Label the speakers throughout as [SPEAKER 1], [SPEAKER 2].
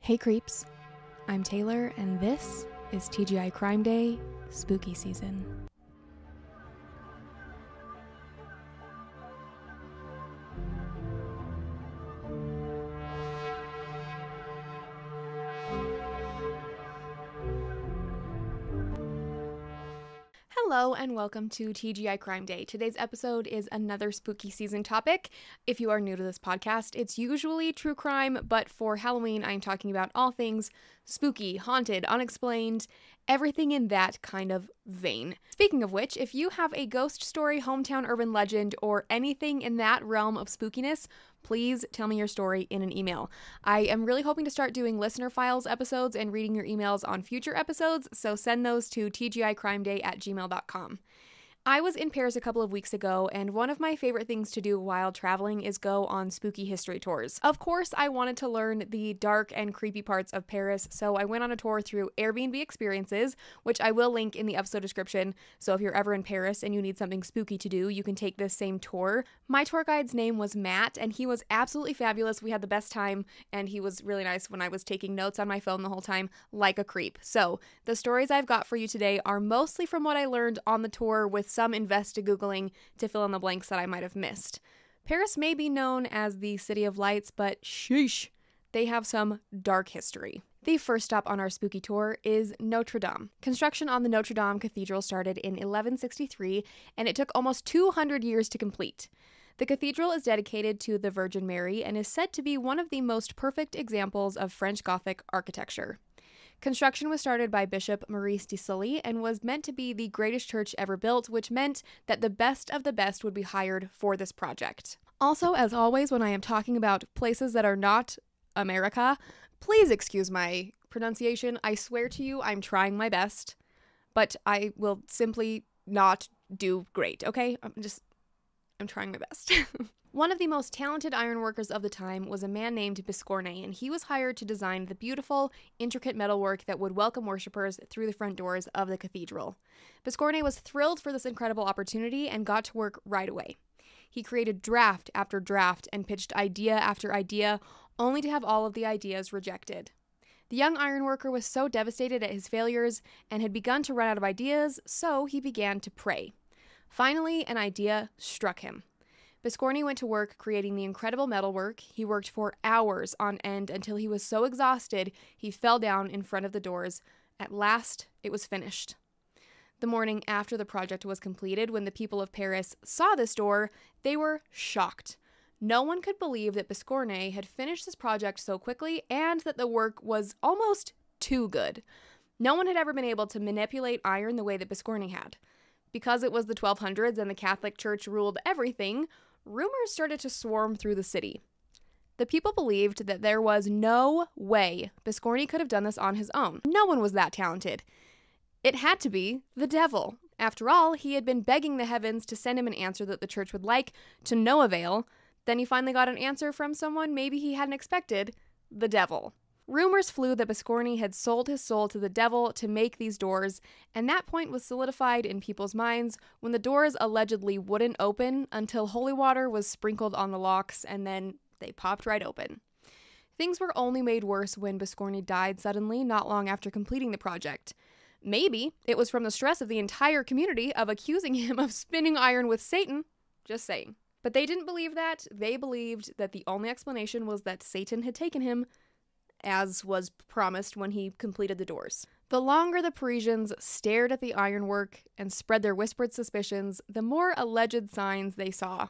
[SPEAKER 1] Hey creeps, I'm Taylor and this is TGI Crime Day, Spooky Season. Hello and welcome to TGI Crime Day. Today's episode is another spooky season topic. If you are new to this podcast, it's usually true crime, but for Halloween, I'm talking about all things spooky, haunted, unexplained, everything in that kind of vein. Speaking of which, if you have a ghost story, hometown urban legend, or anything in that realm of spookiness, please tell me your story in an email. I am really hoping to start doing listener files episodes and reading your emails on future episodes, so send those to tgicrimeday@gmail.com. I was in Paris a couple of weeks ago, and one of my favorite things to do while traveling is go on spooky history tours. Of course, I wanted to learn the dark and creepy parts of Paris, so I went on a tour through Airbnb Experiences, which I will link in the episode description, so if you're ever in Paris and you need something spooky to do, you can take this same tour. My tour guide's name was Matt, and he was absolutely fabulous. We had the best time, and he was really nice when I was taking notes on my phone the whole time, like a creep. So, the stories I've got for you today are mostly from what I learned on the tour, with some Googling to fill in the blanks that I might have missed. Paris may be known as the City of Lights, but sheesh, they have some dark history. The first stop on our spooky tour is Notre Dame. Construction on the Notre Dame Cathedral started in 1163, and it took almost 200 years to complete. The cathedral is dedicated to the Virgin Mary and is said to be one of the most perfect examples of French Gothic architecture. Construction was started by Bishop Maurice de Sully and was meant to be the greatest church ever built, which meant that the best of the best would be hired for this project. Also, as always, when I am talking about places that are not America, please excuse my pronunciation. I swear to you, I'm trying my best, but I will simply not do great, okay? I'm trying my best. One of the most talented ironworkers of the time was a man named Biscornet, and he was hired to design the beautiful, intricate metalwork that would welcome worshippers through the front doors of the cathedral. Biscornet was thrilled for this incredible opportunity and got to work right away. He created draft after draft and pitched idea after idea, only to have all of the ideas rejected. The young ironworker was so devastated at his failures and had begun to run out of ideas, so he began to pray. Finally, an idea struck him. Biscornet went to work creating the incredible metalwork. He worked for hours on end until he was so exhausted he fell down in front of the doors. At last, it was finished. The morning after the project was completed, when the people of Paris saw this door, they were shocked. No one could believe that Biscornet had finished this project so quickly and that the work was almost too good. No one had ever been able to manipulate iron the way that Biscornet had. Because it was the 1200s and the Catholic Church ruled everything, rumors started to swarm through the city. The people believed that there was no way Biscornet could have done this on his own. No one was that talented. It had to be the devil. After all, he had been begging the heavens to send him an answer that the church would like, to no avail. Then he finally got an answer from someone maybe he hadn't expected, the devil. Rumors flew that Biscornet had sold his soul to the devil to make these doors, and that point was solidified in people's minds when the doors allegedly wouldn't open until holy water was sprinkled on the locks, and then they popped right open. Things were only made worse when Biscornet died suddenly, not long after completing the project. Maybe it was from the stress of the entire community of accusing him of spinning iron with Satan. Just saying. But they didn't believe that. They believed that the only explanation was that Satan had taken him, as was promised when he completed the doors. The longer the Parisians stared at the ironwork and spread their whispered suspicions, the more alleged signs they saw.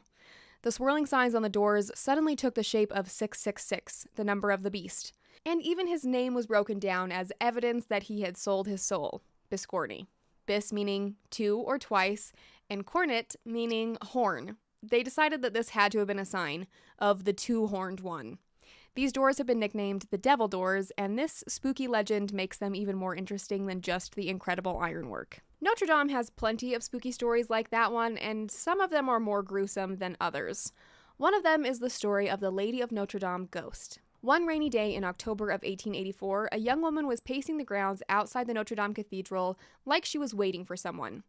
[SPEAKER 1] The swirling signs on the doors suddenly took the shape of 666, the number of the beast. And even his name was broken down as evidence that he had sold his soul, Biscornet. Bis meaning two or twice, and cornet meaning horn. They decided that this had to have been a sign of the two-horned one. These doors have been nicknamed the Devil Doors, and this spooky legend makes them even more interesting than just the incredible ironwork. Notre Dame has plenty of spooky stories like that one, and some of them are more gruesome than others. One of them is the story of the Lady of Notre Dame ghost. One rainy day in October of 1884, a young woman was pacing the grounds outside the Notre Dame Cathedral like she was waiting for someone.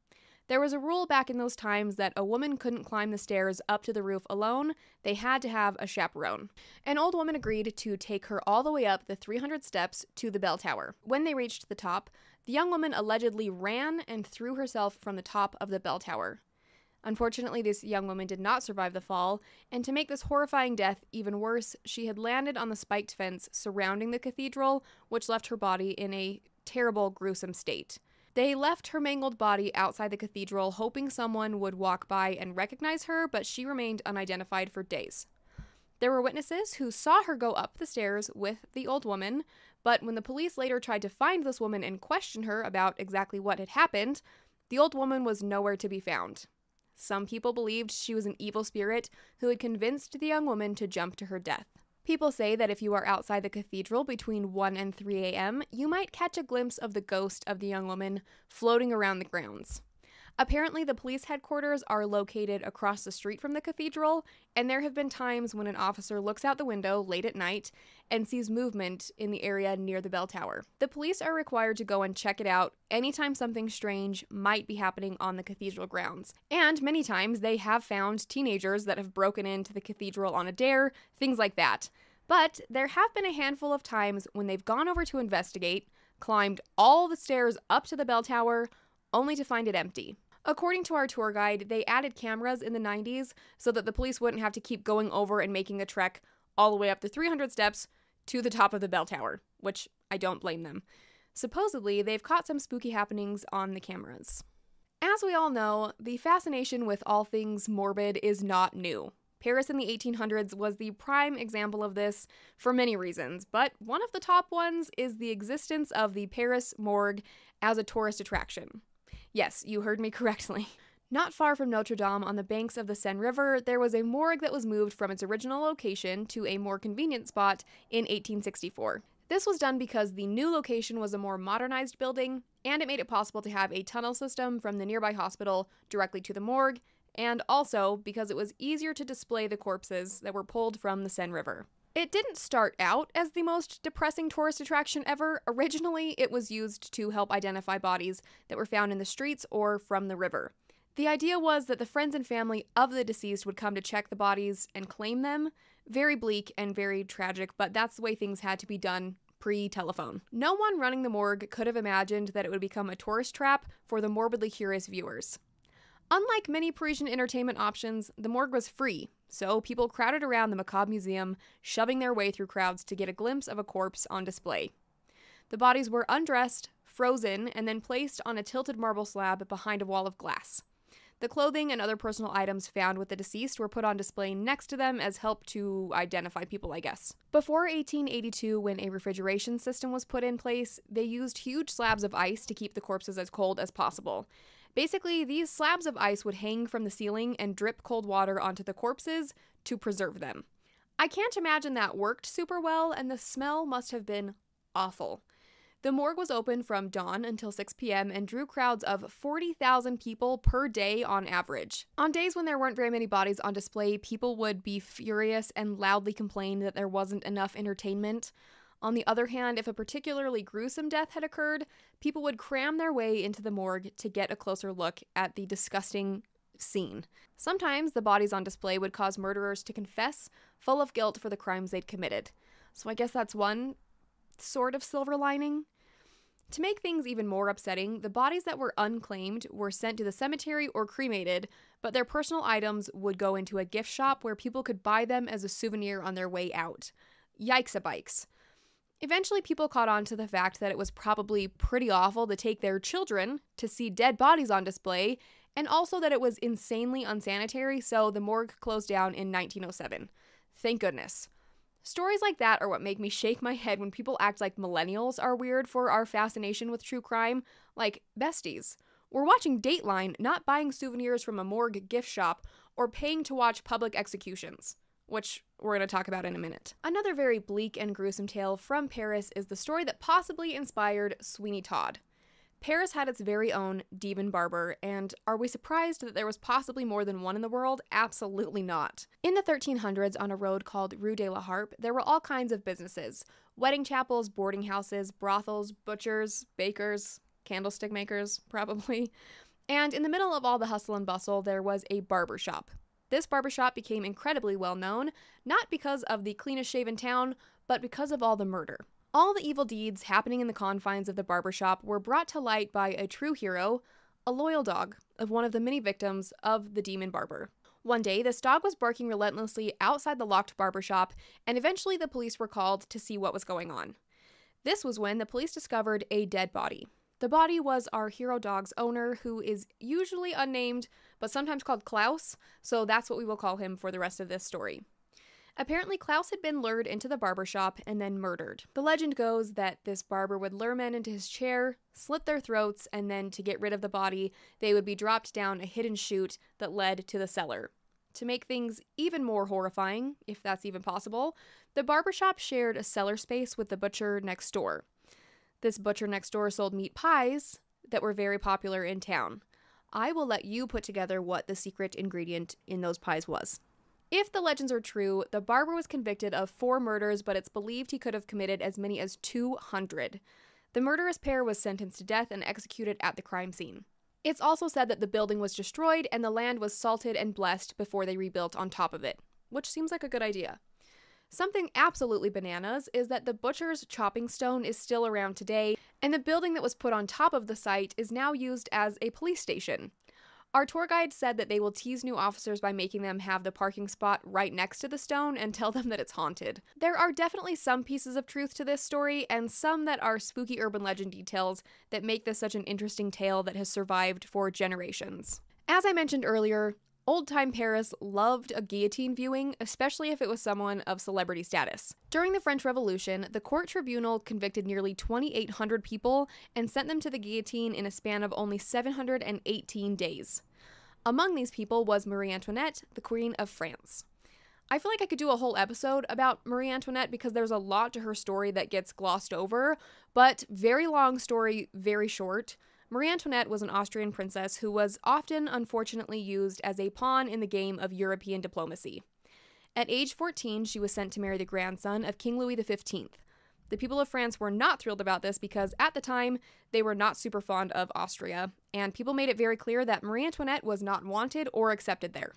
[SPEAKER 1] There was a rule back in those times that a woman couldn't climb the stairs up to the roof alone. They had to have a chaperone. An old woman agreed to take her all the way up the 300 steps to the bell tower. When they reached the top, the young woman allegedly ran and threw herself from the top of the bell tower. Unfortunately, this young woman did not survive the fall, and to make this horrifying death even worse, she had landed on the spiked fence surrounding the cathedral, which left her body in a terrible, gruesome state. They left her mangled body outside the cathedral, hoping someone would walk by and recognize her, but she remained unidentified for days. There were witnesses who saw her go up the stairs with the old woman, but when the police later tried to find this woman and question her about exactly what had happened, the old woman was nowhere to be found. Some people believed she was an evil spirit who had convinced the young woman to jump to her death. People say that if you are outside the cathedral between 1 and 3 a.m., you might catch a glimpse of the ghost of the young woman floating around the grounds. Apparently, the police headquarters are located across the street from the cathedral, and there have been times when an officer looks out the window late at night and sees movement in the area near the bell tower. The police are required to go and check it out anytime something strange might be happening on the cathedral grounds. And many times they have found teenagers that have broken into the cathedral on a dare, things like that. But there have been a handful of times when they've gone over to investigate, climbed all the stairs up to the bell tower, only to find it empty. According to our tour guide, they added cameras in the 90s so that the police wouldn't have to keep going over and making the trek all the way up the 300 steps to the top of the bell tower, which I don't blame them. Supposedly, they've caught some spooky happenings on the cameras. As we all know, the fascination with all things morbid is not new. Paris in the 1800s was the prime example of this for many reasons, but one of the top ones is the existence of the Paris morgue as a tourist attraction. Yes, you heard me correctly. Not far from Notre Dame on the banks of the Seine River, there was a morgue that was moved from its original location to a more convenient spot in 1864. This was done because the new location was a more modernized building, and it made it possible to have a tunnel system from the nearby hospital directly to the morgue, and also because it was easier to display the corpses that were pulled from the Seine River. It didn't start out as the most depressing tourist attraction ever. Originally, it was used to help identify bodies that were found in the streets or from the river. The idea was that the friends and family of the deceased would come to check the bodies and claim them. Very bleak and very tragic, but that's the way things had to be done pre-telephone. No one running the morgue could have imagined that it would become a tourist trap for the morbidly curious viewers. Unlike many Parisian entertainment options, the morgue was free, so people crowded around the macabre museum, shoving their way through crowds to get a glimpse of a corpse on display. The bodies were undressed, frozen, and then placed on a tilted marble slab behind a wall of glass. The clothing and other personal items found with the deceased were put on display next to them as help to identify people, I guess. Before 1882, when a refrigeration system was put in place, they used huge slabs of ice to keep the corpses as cold as possible. Basically, these slabs of ice would hang from the ceiling and drip cold water onto the corpses to preserve them. I can't imagine that worked super well, and the smell must have been awful. The morgue was open from dawn until 6 p.m. and drew crowds of 40,000 people per day on average. On days when there weren't very many bodies on display, people would be furious and loudly complain that there wasn't enough entertainment. On the other hand, if a particularly gruesome death had occurred, people would cram their way into the morgue to get a closer look at the disgusting scene. Sometimes the bodies on display would cause murderers to confess, full of guilt for the crimes they'd committed. So I guess that's one sort of silver lining. To make things even more upsetting, the bodies that were unclaimed were sent to the cemetery or cremated, but their personal items would go into a gift shop where people could buy them as a souvenir on their way out. Yikes-a-bikes. Eventually, people caught on to the fact that it was probably pretty awful to take their children to see dead bodies on display, and also that it was insanely unsanitary, so the morgue closed down in 1907. Thank goodness. Stories like that are what make me shake my head when people act like millennials are weird for our fascination with true crime. Like, besties. We're watching Dateline, not buying souvenirs from a morgue gift shop, or paying to watch public executions, which we're going to talk about in a minute. Another very bleak and gruesome tale from Paris is the story that possibly inspired Sweeney Todd. Paris had its very own demon barber, and are we surprised that there was possibly more than one in the world? Absolutely not. In the 1300s, on a road called Rue de la Harpe, there were all kinds of businesses. Wedding chapels, boarding houses, brothels, butchers, bakers, candlestick makers, probably. And in the middle of all the hustle and bustle, there was a barber shop. This barbershop became incredibly well known, not because of the cleanest shave in town, but because of all the murder. All the evil deeds happening in the confines of the barbershop were brought to light by a true hero, a loyal dog of one of the many victims of the demon barber. One day, this dog was barking relentlessly outside the locked barbershop, and eventually the police were called to see what was going on. This was when the police discovered a dead body. The body was our hero dog's owner, who is usually unnamed, but sometimes called Klaus, so that's what we will call him for the rest of this story. Apparently, Klaus had been lured into the barbershop and then murdered. The legend goes that this barber would lure men into his chair, slit their throats, and then to get rid of the body, they would be dropped down a hidden chute that led to the cellar. To make things even more horrifying, if that's even possible, the barbershop shared a cellar space with the butcher next door. This butcher next door sold meat pies that were very popular in town. I will let you put together what the secret ingredient in those pies was. If the legends are true, the barber was convicted of 4 murders, but it's believed he could have committed as many as 200. The murderous pair was sentenced to death and executed at the crime scene. It's also said that the building was destroyed and the land was salted and blessed before they rebuilt on top of it, which seems like a good idea. Something absolutely bananas is that the butcher's chopping stone is still around today, and the building that was put on top of the site is now used as a police station. Our tour guide said that they will tease new officers by making them have the parking spot right next to the stone and tell them that it's haunted. There are definitely some pieces of truth to this story, and some that are spooky urban legend details that make this such an interesting tale that has survived for generations. As I mentioned earlier, old-time Paris loved a guillotine viewing, especially if it was someone of celebrity status. During the French Revolution, the court tribunal convicted nearly 2,800 people and sent them to the guillotine in a span of only 718 days. Among these people was Marie Antoinette, the Queen of France. I feel like I could do a whole episode about Marie Antoinette because there's a lot to her story that gets glossed over, but very long story, very short. Marie Antoinette was an Austrian princess who was often, unfortunately, used as a pawn in the game of European diplomacy. At age 14, she was sent to marry the grandson of King Louis XV. The people of France were not thrilled about this because, at the time, they were not super fond of Austria, and people made it very clear that Marie Antoinette was not wanted or accepted there.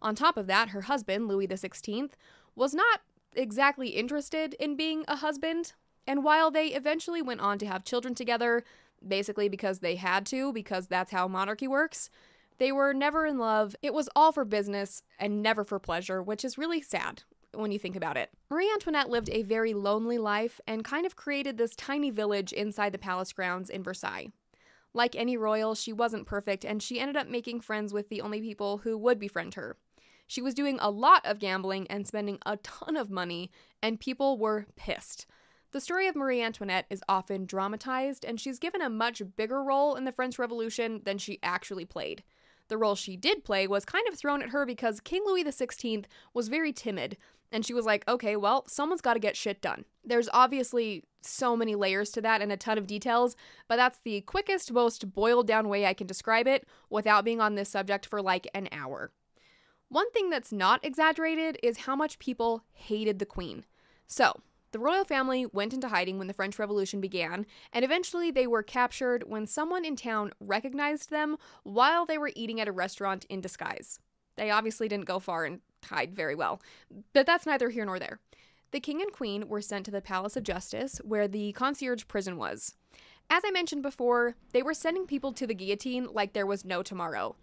[SPEAKER 1] On top of that, her husband, Louis XVI, was not exactly interested in being a husband, and while they eventually went on to have children together, basically because they had to, because that's how monarchy works, they were never in love. It was all for business and never for pleasure, which is really sad when you think about it. Marie Antoinette lived a very lonely life and kind of created this tiny village inside the palace grounds in Versailles. Like any royal, she wasn't perfect, and she ended up making friends with the only people who would befriend her. She was doing a lot of gambling and spending a ton of money, and people were pissed. The story of Marie Antoinette is often dramatized, and she's given a much bigger role in the French Revolution than she actually played. The role she did play was kind of thrown at her because King Louis XVI was very timid, and she was like, okay, well, someone's got to get shit done. There's obviously so many layers to that and a ton of details, but that's the quickest, most boiled down way I can describe it without being on this subject for like an hour. One thing that's not exaggerated is how much people hated the Queen. So, the royal family went into hiding when the French Revolution began, and eventually they were captured when someone in town recognized them while they were eating at a restaurant in disguise. They obviously didn't go far and hide very well, but that's neither here nor there. The king and queen were sent to the Palace of Justice, where the concierge prison was. As I mentioned before, they were sending people to the guillotine like there was no tomorrow.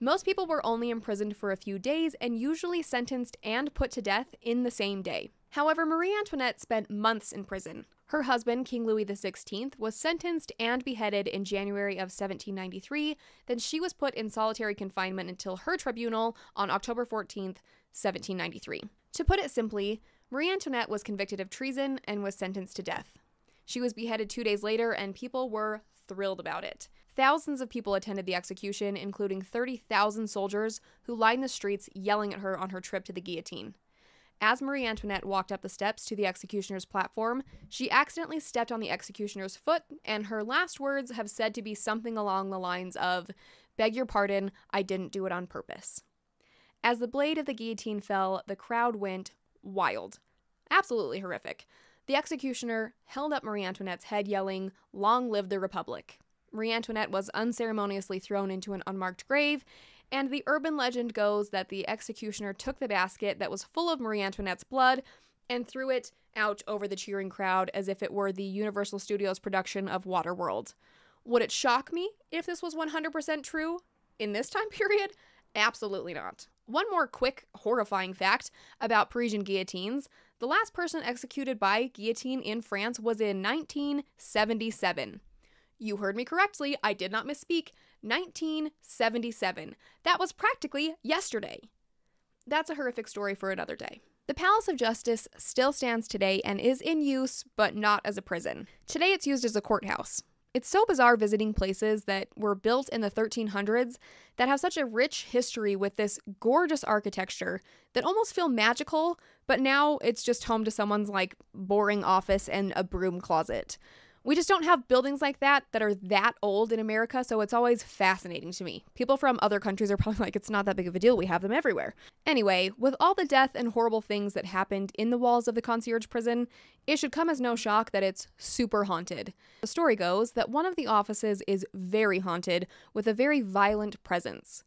[SPEAKER 1] Most people were only imprisoned for a few days and usually sentenced and put to death in the same day. However, Marie Antoinette spent months in prison. Her husband, King Louis XVI, was sentenced and beheaded in January of 1793, then she was put in solitary confinement until her tribunal on October 14th, 1793. To put it simply, Marie Antoinette was convicted of treason and was sentenced to death. She was beheaded 2 days later, and people were thrilled about it. Thousands of people attended the execution, including 30,000 soldiers who lined the streets yelling at her on her trip to the guillotine. As Marie Antoinette walked up the steps to the executioner's platform, she accidentally stepped on the executioner's foot, and her last words have said to be something along the lines of, "Beg your pardon, I didn't do it on purpose." As the blade of the guillotine fell, the crowd went wild. Absolutely horrific. The executioner held up Marie Antoinette's head, yelling, "Long live the Republic." Marie Antoinette was unceremoniously thrown into an unmarked grave, and the urban legend goes that the executioner took the basket that was full of Marie Antoinette's blood and threw it out over the cheering crowd as if it were the Universal Studios production of Waterworld. Would it shock me if this was 100% true in this time period? Absolutely not. One more quick, horrifying fact about Parisian guillotines. The last person executed by guillotine in France was in 1977. You heard me correctly, I did not misspeak. 1977. That was practically yesterday. That's a horrific story for another day. The Palace of Justice still stands today and is in use, but not as a prison. Today it's used as a courthouse. It's so bizarre visiting places that were built in the 1300s that have such a rich history with this gorgeous architecture that almost feel magical, but now it's just home to someone's boring office and a broom closet. We just don't have buildings like that are that old in America, so it's always fascinating to me. People from other countries are probably like, it's not that big of a deal, we have them everywhere. Anyway, with all the death and horrible things that happened in the walls of the concierge prison, it should come as no shock that it's super haunted. The story goes that one of the offices is very haunted with a very violent presence.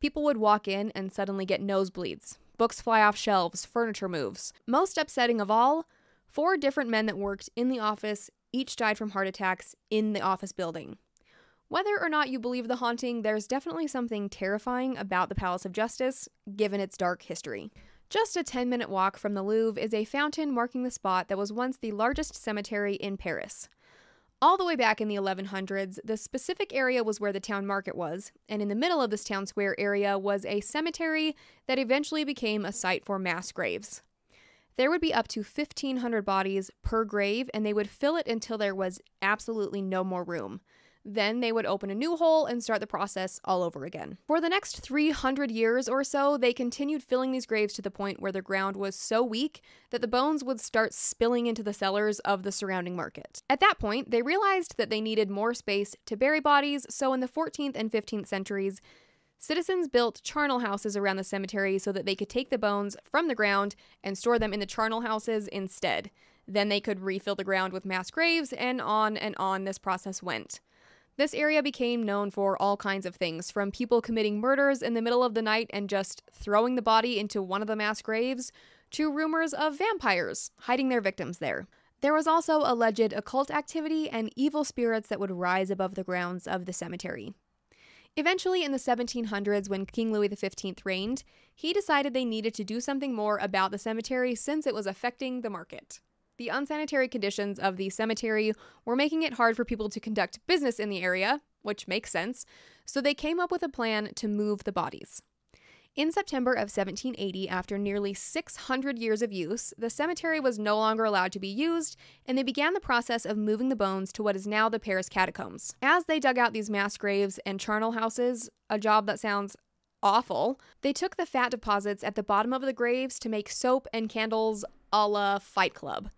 [SPEAKER 1] People would walk in and suddenly get nosebleeds. Books fly off shelves, furniture moves. Most upsetting of all, 4 different men that worked in the office each died from heart attacks in the office building. Whether or not you believe the haunting, there's definitely something terrifying about the Palace of Justice, given its dark history. Just a 10-minute walk from the Louvre is a fountain marking the spot that was once the largest cemetery in Paris. All the way back in the 1100s, the specific area was where the town market was, and in the middle of this town square area was a cemetery that eventually became a site for mass graves. There would be up to 1,500 bodies per grave, and they would fill it until there was absolutely no more room. Then they would open a new hole and start the process all over again. For the next 300 years or so, they continued filling these graves to the point where the ground was so weak that the bones would start spilling into the cellars of the surrounding market. At that point, they realized that they needed more space to bury bodies, so in the 14th and 15th centuries, citizens built charnel houses around the cemetery so that they could take the bones from the ground and store them in the charnel houses instead. Then they could refill the ground with mass graves, and on this process went. This area became known for all kinds of things, from people committing murders in the middle of the night and just throwing the body into one of the mass graves, to rumors of vampires hiding their victims there. There was also alleged occult activity and evil spirits that would rise above the grounds of the cemetery. Eventually, in the 1700s, when King Louis XV reigned, he decided they needed to do something more about the cemetery since it was affecting the market. The unsanitary conditions of the cemetery were making it hard for people to conduct business in the area, which makes sense, so they came up with a plan to move the bodies. In September of 1780, after nearly 600 years of use, the cemetery was no longer allowed to be used, and they began the process of moving the bones to what is now the Paris catacombs. As they dug out these mass graves and charnel houses, a job that sounds awful, they took the fat deposits at the bottom of the graves to make soap and candles a la Fight Club.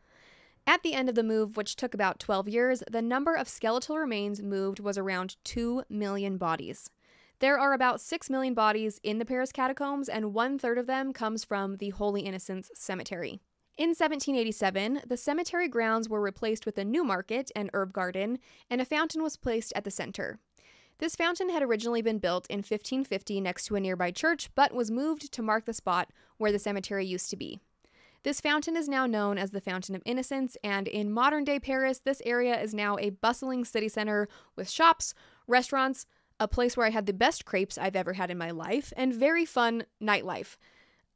[SPEAKER 1] At the end of the move, which took about 12 years, the number of skeletal remains moved was around 2 million bodies. There are about 6 million bodies in the Paris catacombs, and 1/3 of them comes from the Holy Innocents Cemetery. In 1787, the cemetery grounds were replaced with a new market and herb garden, and a fountain was placed at the center. This fountain had originally been built in 1550 next to a nearby church, but was moved to mark the spot where the cemetery used to be. This fountain is now known as the Fountain of Innocence, and in modern-day Paris, this area is now a bustling city center with shops, restaurants, a place where I had the best crepes I've ever had in my life, and very fun nightlife.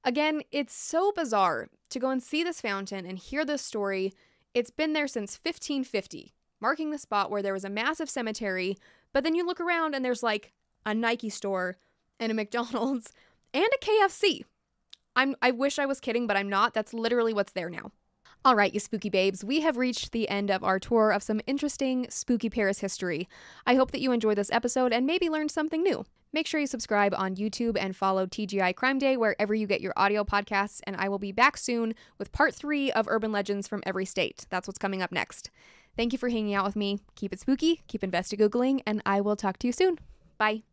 [SPEAKER 1] Again, it's so bizarre to go and see this fountain and hear this story. It's been there since 1550, marking the spot where there was a massive cemetery, but then you look around and there's like a Nike store and a McDonald's and a KFC. I wish I was kidding, but I'm not. That's literally what's there now. All right, you spooky babes, we have reached the end of our tour of some interesting spooky Paris history. I hope that you enjoyed this episode and maybe learned something new. Make sure you subscribe on YouTube and follow TGI Crime Day wherever you get your audio podcasts, and I will be back soon with part 3 of Urban Legends from every state. That's what's coming up next. Thank you for hanging out with me. Keep it spooky, keep Investi-Googling, and I will talk to you soon. Bye.